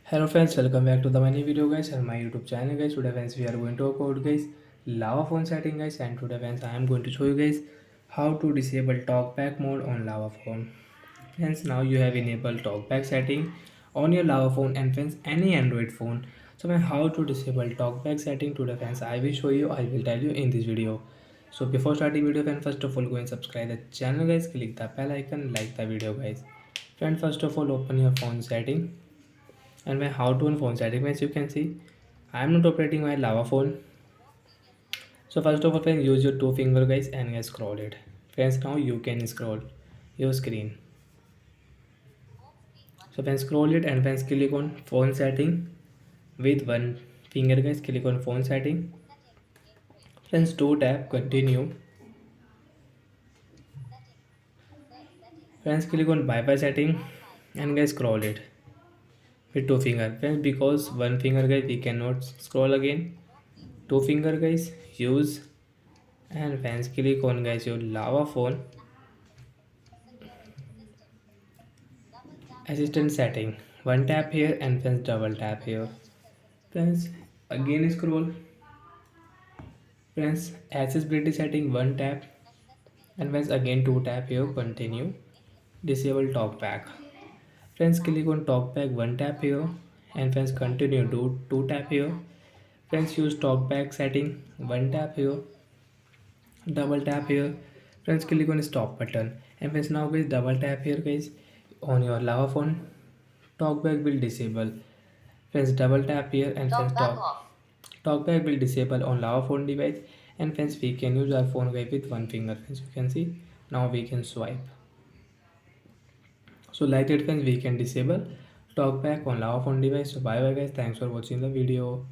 Hello friends, welcome back to the my new video guys and my YouTube channel guys. Today friends we are going to talk about guys Lava phone setting guys, and today friends I am going to show you guys how to disable talkback mode on Lava phone. Friends, now you have enabled talkback setting on your Lava phone and friends any Android phone. So man, how to disable talkback setting today friends I will show you, I will tell you in this video. So before starting video friends, first of all go and subscribe the channel guys, click the bell icon, like the video guys. Friend, first of all open your phone setting, and my how to on phone setting, as you can see I am not operating my Lava phone. So first of all friends, use your two finger guys and guys scroll it. Friends, now you can scroll your screen. So friends, scroll it and friends click on phone setting with one finger guys, click on phone setting. Friends, two tap continue. Friends, click on Wi-Fi setting and guys scroll it with two finger. Friends, because one finger guys we cannot scroll again, two finger guys use. And friends, click on guys your Lava phone assistant setting, one tap here and friends double tap here. Friends, again scroll. Friends, accessibility setting, one tap and friends again two tap here, continue. Disable talkback. Friends, click on talkback, one tap here and friends continue, do two tap here. Friends, use talkback setting, one tap here, double tap here. Friends, click on stop button and friends, now guys double tap here guys on your Lava phone. Talkback will disable. Friends, double tap here and friends talkback will disable on Lava phone device. And friends, we can use our phone with one finger. Friends, you can see now we can swipe. So like that friends, we can disable talkback on Lava phone device. So bye bye guys, thanks for watching the video.